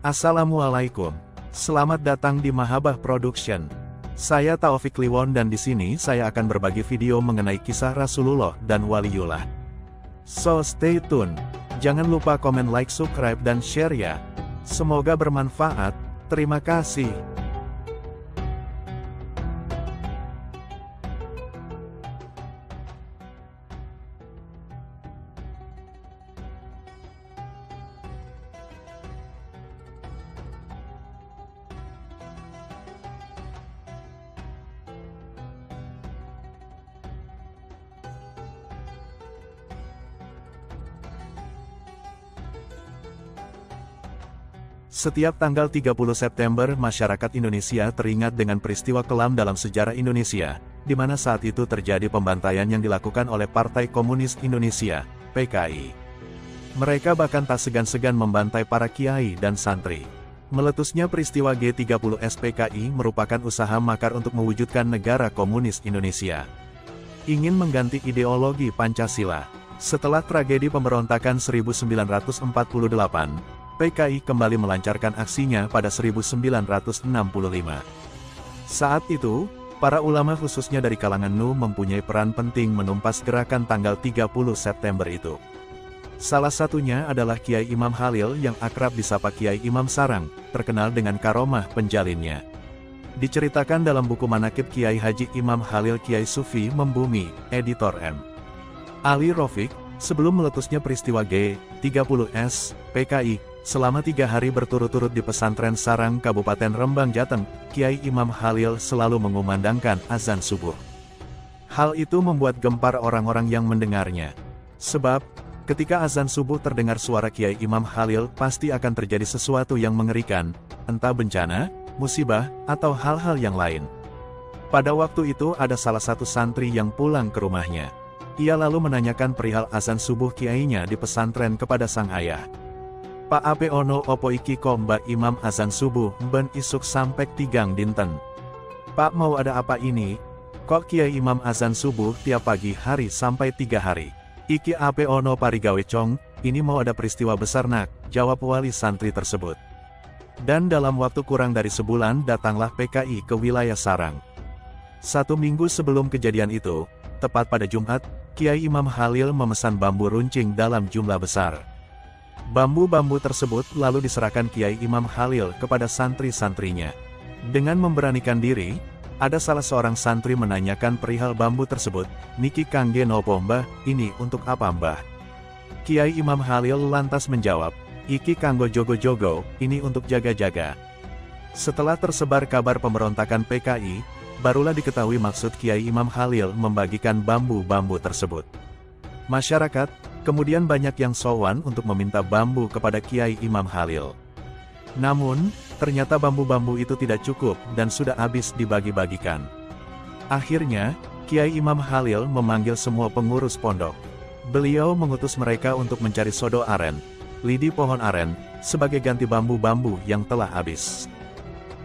Assalamualaikum. Selamat datang di Mahabbah Production. Saya Taufik Kliwon dan di sini saya akan berbagi video mengenai kisah Rasulullah dan Waliullah. So stay tune. Jangan lupa komen, like, subscribe dan share ya. Semoga bermanfaat. Terima kasih. Setiap tanggal 30 September, masyarakat Indonesia teringat dengan peristiwa kelam dalam sejarah Indonesia, di mana saat itu terjadi pembantaian yang dilakukan oleh Partai Komunis Indonesia, PKI. Mereka bahkan tak segan-segan membantai para kiai dan santri. Meletusnya peristiwa G30S PKI merupakan usaha makar untuk mewujudkan negara komunis Indonesia. Ingin mengganti ideologi Pancasila. Setelah tragedi pemberontakan 1948, PKI kembali melancarkan aksinya pada 1965. Saat itu, para ulama khususnya dari kalangan NU mempunyai peran penting menumpas gerakan tanggal 30 September itu. Salah satunya adalah Kiai Imam Khalil yang akrab disapa Kiai Imam Sarang, terkenal dengan karomah penjalinnya. Diceritakan dalam buku Manaqib Kiai Haji Imam Khalil Kiai Sufi Membumi, editor M. Ali Rafiq, sebelum meletusnya peristiwa G30S, PKI, selama 3 hari berturut-turut di pesantren Sarang, Kabupaten Rembang, Jateng, Kiai Imam Khalil selalu mengumandangkan azan subuh. Hal itu membuat gempar orang-orang yang mendengarnya. Sebab, ketika azan subuh terdengar suara Kiai Imam Khalil, pasti akan terjadi sesuatu yang mengerikan, entah bencana, musibah, atau hal-hal yang lain. Pada waktu itu ada salah satu santri yang pulang ke rumahnya. Ia lalu menanyakan perihal azan subuh kiainya di pesantren kepada sang ayah. Pak Ape ono opo iki ko mbak imam azan subuh ben isuk sampek tigang dinten. Pak, mau ada apa ini? Kok kiai imam azan subuh tiap pagi hari sampai 3 hari? Iki ape ono parigawe cong, ini mau ada peristiwa besar nak, jawab wali santri tersebut. Dan dalam waktu kurang dari sebulan datanglah PKI ke wilayah Sarang. 1 minggu sebelum kejadian itu, tepat pada Jumat, Kiai Imam Khalil memesan bambu runcing dalam jumlah besar. Bambu-bambu tersebut lalu diserahkan Kiai Imam Khalil kepada santri-santrinya. Dengan memberanikan diri, ada salah seorang santri menanyakan perihal bambu tersebut, "Niki kangge nopo mbah, ini untuk apa mbah?" Kiai Imam Khalil lantas menjawab, "Iki kanggo jogo-jogo, ini untuk jaga-jaga." Setelah tersebar kabar pemberontakan PKI, barulah diketahui maksud Kiai Imam Khalil membagikan bambu-bambu tersebut. Masyarakat kemudian banyak yang sowan untuk meminta bambu kepada Kiai Imam Khalil. Namun, ternyata bambu-bambu itu tidak cukup dan sudah habis dibagi-bagikan. Akhirnya, Kiai Imam Khalil memanggil semua pengurus pondok. Beliau mengutus mereka untuk mencari sodo aren, lidi pohon aren, sebagai ganti bambu-bambu yang telah habis.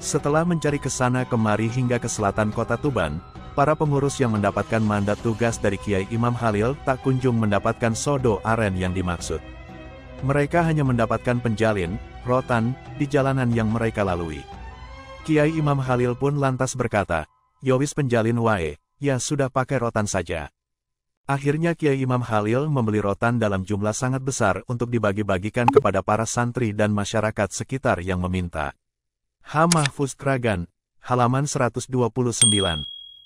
Setelah mencari ke sana kemari hingga ke selatan kota Tuban, para pengurus yang mendapatkan mandat tugas dari Kiai Imam Khalil tak kunjung mendapatkan sodo aren yang dimaksud. Mereka hanya mendapatkan penjalin, rotan, di jalanan yang mereka lalui. Kiai Imam Khalil pun lantas berkata, "Yowis penjalin wae, ya sudah pakai rotan saja." Akhirnya Kiai Imam Khalil membeli rotan dalam jumlah sangat besar untuk dibagi-bagikan kepada para santri dan masyarakat sekitar yang meminta. H. Mahfuz Kragan, halaman 129.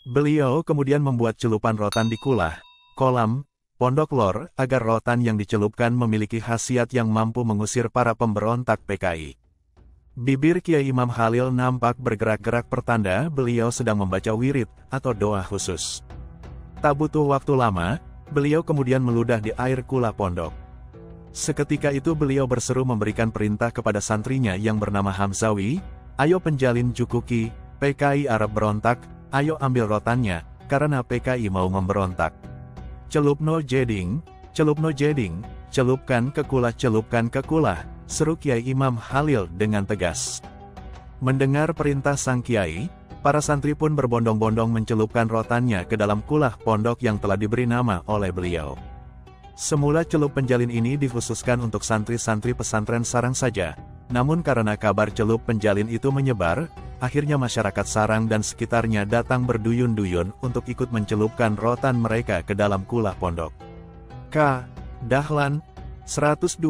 Beliau kemudian membuat celupan rotan di kulah, kolam, pondok lor, agar rotan yang dicelupkan memiliki khasiat yang mampu mengusir para pemberontak PKI. Bibir Kiai Imam Khalil nampak bergerak-gerak pertanda beliau sedang membaca wirid atau doa khusus. Tak butuh waktu lama, beliau kemudian meludah di air kulah pondok. Seketika itu beliau berseru memberikan perintah kepada santrinya yang bernama Hamzawi, "Ayo penjalin jukuki, PKI Arab berontak, ayo ambil rotannya, karena PKI mau memberontak. Celupno jeding, celupkan ke kulah, seru Kiai Imam Khalil dengan tegas. Mendengar perintah sang Kiai, para santri pun berbondong-bondong mencelupkan rotannya ke dalam kulah pondok yang telah diberi nama oleh beliau. Semula celup penjalin ini dikhususkan untuk santri-santri pesantren Sarang saja, Namun karena kabar celup penjalin itu menyebar, akhirnya masyarakat Sarang dan sekitarnya datang berduyun-duyun untuk ikut mencelupkan rotan mereka ke dalam kulah pondok. K. Dahlan, 129.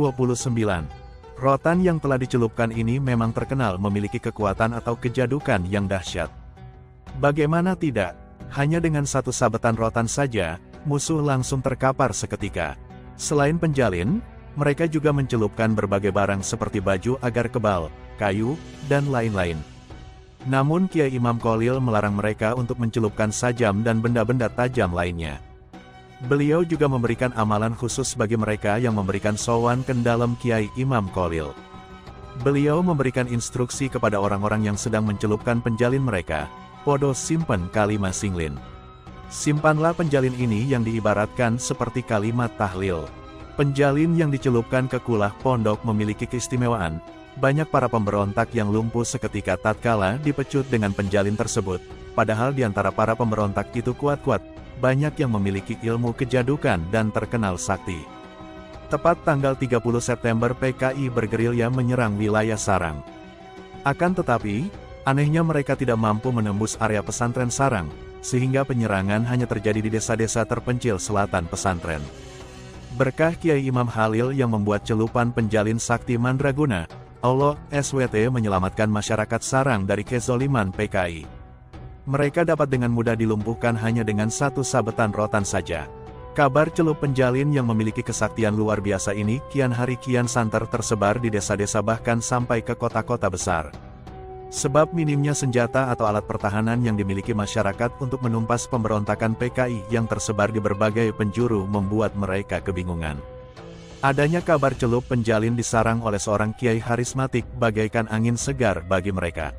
Rotan yang telah dicelupkan ini memang terkenal memiliki kekuatan atau kejadukan yang dahsyat. Bagaimana tidak, hanya dengan satu sabetan rotan saja, musuh langsung terkapar seketika. Selain penjalin, mereka juga mencelupkan berbagai barang seperti baju agar kebal, kayu, dan lain-lain. Namun Kiai Imam Kholil melarang mereka untuk mencelupkan sajam dan benda-benda tajam lainnya. Beliau juga memberikan amalan khusus bagi mereka yang memberikan sowan ke dalam Kiai Imam Kholil. Beliau memberikan instruksi kepada orang-orang yang sedang mencelupkan penjalin mereka, podo simpen kalimat singlin. Simpanlah penjalin ini yang diibaratkan seperti kalimat tahlil. Penjalin yang dicelupkan ke kulah pondok memiliki keistimewaan. Banyak para pemberontak yang lumpuh seketika tatkala dipecut dengan penjalin tersebut. Padahal di antara para pemberontak itu kuat-kuat, banyak yang memiliki ilmu kejadukan dan terkenal sakti. Tepat tanggal 30 September PKI bergerilya menyerang wilayah Sarang. Akan tetapi, anehnya mereka tidak mampu menembus area pesantren Sarang, sehingga penyerangan hanya terjadi di desa-desa terpencil selatan pesantren. Berkah Kiai Imam Khalil yang membuat celupan penjalin sakti mandraguna, Allah SWT menyelamatkan masyarakat Sarang dari kezoliman PKI. Mereka dapat dengan mudah dilumpuhkan hanya dengan satu sabetan rotan saja. Kabar celup penjalin yang memiliki kesaktian luar biasa ini kian hari kian santer tersebar di desa-desa bahkan sampai ke kota-kota besar. Sebab minimnya senjata atau alat pertahanan yang dimiliki masyarakat untuk menumpas pemberontakan PKI yang tersebar di berbagai penjuru membuat mereka kebingungan. Adanya kabar celup penjalin disarang oleh seorang kiai harismatik bagaikan angin segar bagi mereka.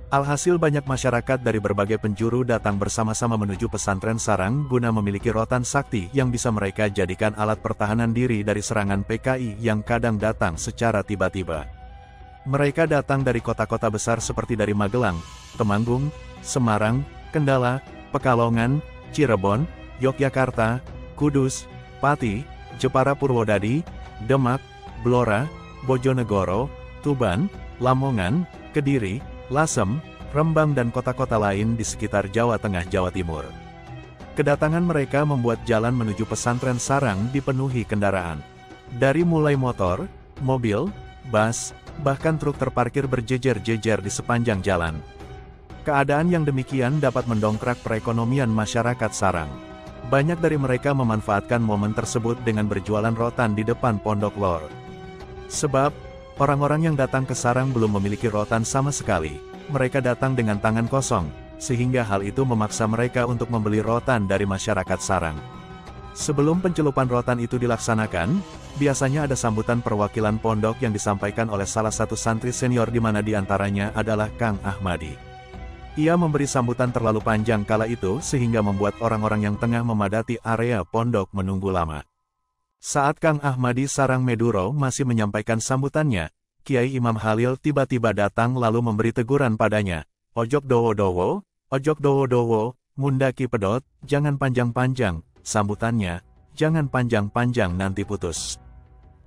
Alhasil banyak masyarakat dari berbagai penjuru datang bersama-sama menuju pesantren Sarang guna memiliki rotan sakti yang bisa mereka jadikan alat pertahanan diri dari serangan PKI yang kadang datang secara tiba-tiba. Mereka datang dari kota-kota besar seperti dari Magelang, Temanggung, Semarang, Kendala, Pekalongan, Cirebon, Yogyakarta, Kudus, Pati, Jepara Purwodadi, Demak, Blora, Bojonegoro, Tuban, Lamongan, Kediri, Lasem, Rembang dan kota-kota lain di sekitar Jawa Tengah Jawa Timur. Kedatangan mereka membuat jalan menuju pesantren Sarang dipenuhi kendaraan. Dari mulai motor, mobil, bus, bahkan truk terparkir berjejer-jejer di sepanjang jalan. Keadaan yang demikian dapat mendongkrak perekonomian masyarakat Sarang. Banyak dari mereka memanfaatkan momen tersebut dengan berjualan rotan di depan Pondok Lor. Sebab, orang-orang yang datang ke Sarang belum memiliki rotan sama sekali. Mereka datang dengan tangan kosong, sehingga hal itu memaksa mereka untuk membeli rotan dari masyarakat Sarang. Sebelum pencelupan rotan itu dilaksanakan, biasanya ada sambutan perwakilan pondok yang disampaikan oleh salah satu santri senior di mana diantaranya adalah Kang Ahmadi. Ia memberi sambutan terlalu panjang kala itu sehingga membuat orang-orang yang tengah memadati area pondok menunggu lama. Saat Kang Ahmadi Sarang Meduro masih menyampaikan sambutannya, Kiai Imam Khalil tiba-tiba datang lalu memberi teguran padanya, "Ojok dowo-dowo, ojok dowo-dowo, mundaki pedot, jangan panjang-panjang, sambutannya, jangan panjang-panjang nanti putus."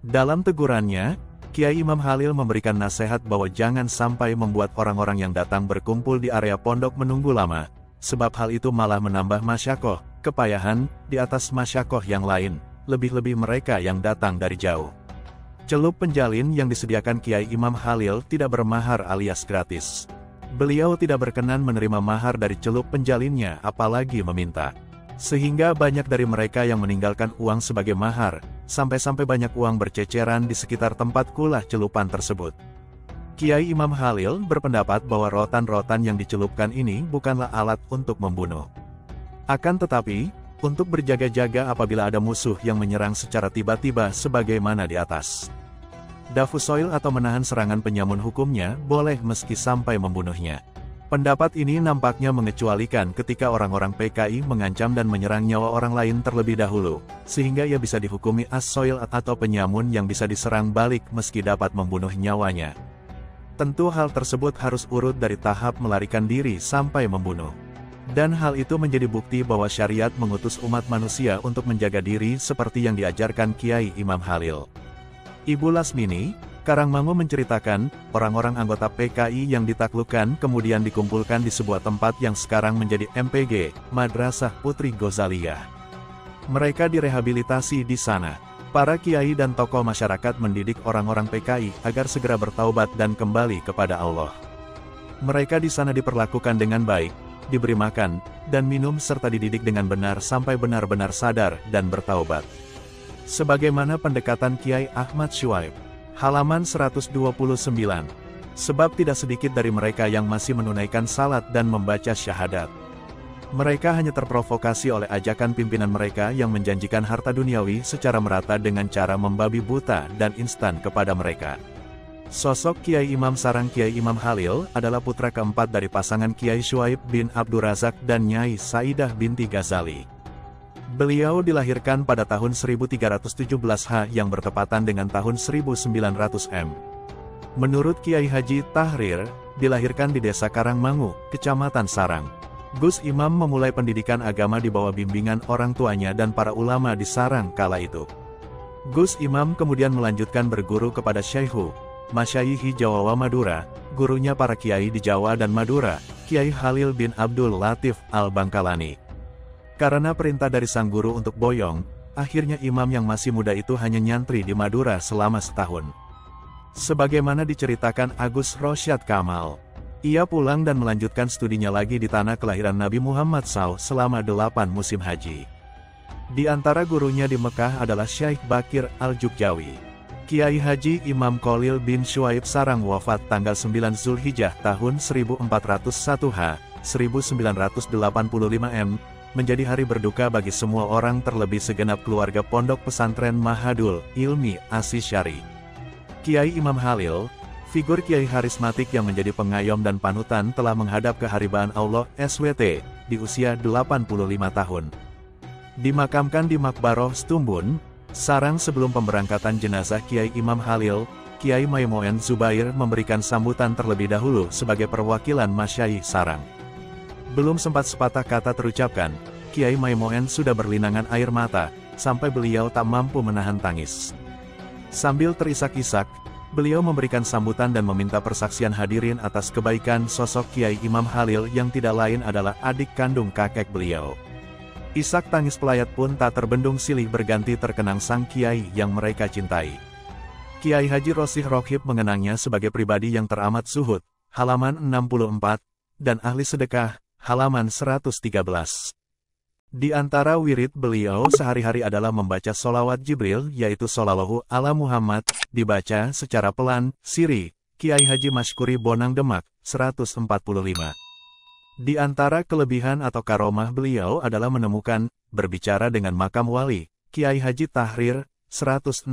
Dalam tegurannya, Kiai Imam Khalil memberikan nasihat bahwa jangan sampai membuat orang-orang yang datang berkumpul di area pondok menunggu lama, sebab hal itu malah menambah masyakoh, kepayahan, di atas masyakoh yang lain. Lebih-lebih mereka yang datang dari jauh. Celup penjalin yang disediakan Kiai Imam Khalil tidak bermahar alias gratis. Beliau tidak berkenan menerima mahar dari celup penjalinnya apalagi meminta. Sehingga banyak dari mereka yang meninggalkan uang sebagai mahar, sampai-sampai banyak uang berceceran di sekitar tempat kulah celupan tersebut. Kiai Imam Khalil berpendapat bahwa rotan-rotan yang dicelupkan ini bukanlah alat untuk membunuh. Akan tetapi, untuk berjaga-jaga apabila ada musuh yang menyerang secara tiba-tiba sebagaimana di atas. Dafusoil atau menahan serangan penyamun hukumnya boleh meski sampai membunuhnya. Pendapat ini nampaknya mengecualikan ketika orang-orang PKI mengancam dan menyerang nyawa orang lain terlebih dahulu, sehingga ia bisa dihukumi as-soil atau penyamun yang bisa diserang balik meski dapat membunuh nyawanya. Tentu hal tersebut harus urut dari tahap melarikan diri sampai membunuh. Dan hal itu menjadi bukti bahwa syariat mengutus umat manusia untuk menjaga diri seperti yang diajarkan Kiai Imam Khalil. Ibu Lasmini, Karangmangu menceritakan, orang-orang anggota PKI yang ditaklukkan kemudian dikumpulkan di sebuah tempat yang sekarang menjadi MPG, Madrasah Putri Ghazaliyah. Mereka direhabilitasi di sana. Para kiai dan tokoh masyarakat mendidik orang-orang PKI agar segera bertaubat dan kembali kepada Allah. Mereka di sana diperlakukan dengan baik, diberi makan dan minum serta dididik dengan benar sampai benar-benar sadar dan bertaubat. Sebagaimana pendekatan Kiai Ahmad Syuaib. Halaman 129. Sebab tidak sedikit dari mereka yang masih menunaikan salat dan membaca syahadat. Mereka hanya terprovokasi oleh ajakan pimpinan mereka yang menjanjikan harta duniawi secara merata dengan cara membabi buta dan instan kepada mereka. Sosok Kiai Imam Sarang Kiai Imam Khalil adalah putra keempat dari pasangan Kiai Syuaib bin Abdul Razak dan Nyai Saidah binti Ghazali. Beliau dilahirkan pada tahun 1317 yang bertepatan dengan tahun 1900 M. Menurut Kiai Haji Tahrir, dilahirkan di desa Karangmangu, Kecamatan Sarang. Gus Imam memulai pendidikan agama di bawah bimbingan orang tuanya dan para ulama di Sarang kala itu. Gus Imam kemudian melanjutkan berguru kepada Syaihu, Masyayikhi Jawa Madura, gurunya para kiai di Jawa dan Madura, Kiai Khalil bin Abdul Latif Al-Bangkalani. Karena perintah dari sang guru untuk boyong, akhirnya imam yang masih muda itu hanya nyantri di Madura selama setahun. Sebagaimana diceritakan Agus Rosyad Kamal, ia pulang dan melanjutkan studinya lagi di tanah kelahiran Nabi Muhammad SAW selama 8 musim haji. Di antara gurunya di Mekah adalah Syekh Bakir Al-Jukjawi. Kiai Haji Imam Khalil bin Syuaib Sarang wafat tanggal 9 Zulhijjah tahun 1401 H, 1985 M, menjadi hari berduka bagi semua orang terlebih segenap keluarga pondok pesantren Mahadul Ilmi Asy-Syari. Kiai Imam Khalil, figur kiai harismatik yang menjadi pengayom dan panutan telah menghadap keharibaan Allah SWT di usia 85 tahun. Dimakamkan di Makbaroh Stumbun, Sarang sebelum pemberangkatan jenazah Kiai Imam Khalil, Kiai Maimoen Zubair memberikan sambutan terlebih dahulu sebagai perwakilan Masyayikh Sarang. Belum sempat sepatah kata terucapkan, Kiai Maimoen sudah berlinangan air mata, sampai beliau tak mampu menahan tangis. Sambil terisak-isak, beliau memberikan sambutan dan meminta persaksian hadirin atas kebaikan sosok Kiai Imam Khalil yang tidak lain adalah adik kandung kakek beliau. Isak tangis pelayat pun tak terbendung silih berganti terkenang sang Kiai yang mereka cintai. Kiai Haji Rosih Rokhib mengenangnya sebagai pribadi yang teramat zuhud, halaman 64, dan ahli sedekah, halaman 113. Di antara wirid beliau sehari-hari adalah membaca sholawat Jibril yaitu Shallallahu ala Muhammad, dibaca secara pelan, siri, Kiai Haji Mashkuri Bonang Demak, 145. Di antara kelebihan atau karomah beliau adalah menemukan, berbicara dengan makam wali, Kiai Haji Tahrir, 162.